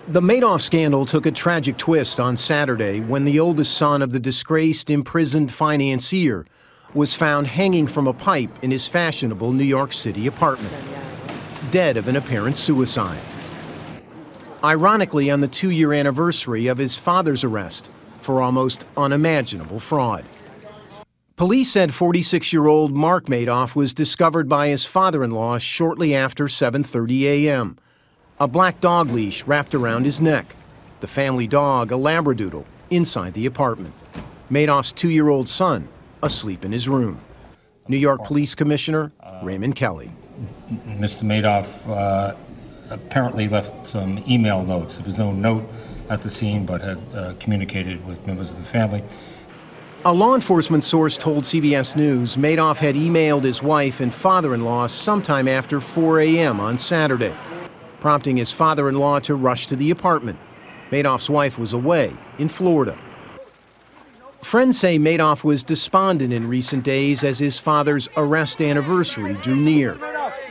The Madoff scandal took a tragic twist on Saturday when the oldest son of the disgraced, imprisoned financier was found hanging from a pipe in his fashionable New York City apartment, dead of an apparent suicide. Ironically, on the 2-year anniversary of his father's arrest for almost unimaginable fraud. Police said 46-year-old Mark Madoff was discovered by his father-in-law shortly after 7:30 a.m. A black dog leash wrapped around his neck. The family dog, a Labradoodle, inside the apartment. Madoff's 2-year-old son, asleep in his room. New York Police Commissioner Raymond Kelly. Mr. Madoff apparently left some email notes. There was no note at the scene, but had communicated with members of the family. A law enforcement source told CBS News Madoff had emailed his wife and father-in-law sometime after 4 a.m. on Saturday, prompting his father-in-law to rush to the apartment. Madoff's wife was away in Florida. Friends say Madoff was despondent in recent days as his father's arrest anniversary drew near,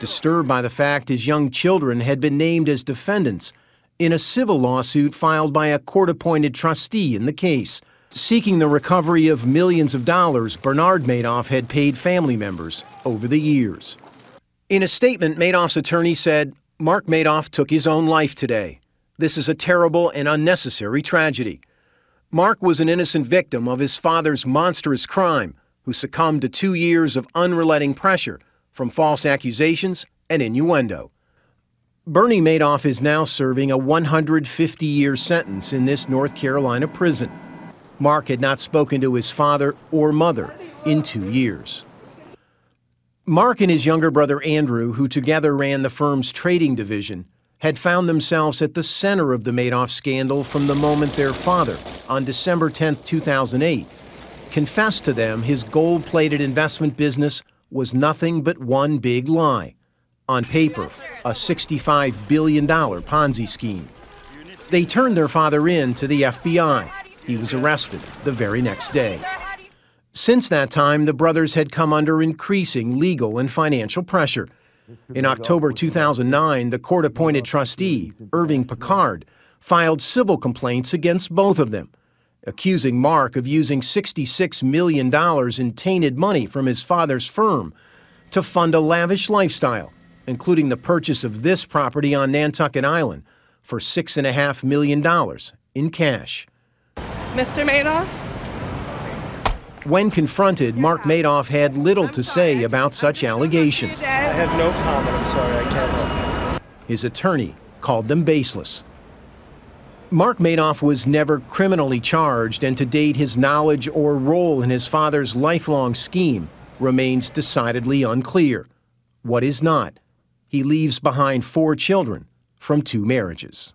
disturbed by the fact his young children had been named as defendants in a civil lawsuit filed by a court-appointed trustee in the case, seeking the recovery of millions of dollars Bernard Madoff had paid family members over the years. In a statement, Madoff's attorney said, "Mark Madoff took his own life today. This is a terrible and unnecessary tragedy. Mark was an innocent victim of his father's monstrous crime who succumbed to 2 years of unrelenting pressure from false accusations and innuendo." Bernie Madoff is now serving a 150-year sentence in this North Carolina prison. Mark had not spoken to his father or mother in 2 years. Mark and his younger brother Andrew, who together ran the firm's trading division, had found themselves at the center of the Madoff scandal from the moment their father, on December 10, 2008, confessed to them his gold-plated investment business was nothing but one big lie. On paper, a $65 billion Ponzi scheme. They turned their father in to the FBI. He was arrested the very next day. Since that time, the brothers had come under increasing legal and financial pressure. In October 2009, the court-appointed trustee, Irving Picard, filed civil complaints against both of them, accusing Mark of using $66 million in tainted money from his father's firm to fund a lavish lifestyle, including the purchase of this property on Nantucket Island for $6.5 million in cash. Mr. Madoff? When confronted, Mark Madoff had little to say about such allegations. I have no comment. I'm sorry, I can't help. His attorney called them baseless. Mark Madoff was never criminally charged, and to date his knowledge or role in his father's lifelong scheme remains decidedly unclear. What is not? He leaves behind 4 children from 2 marriages.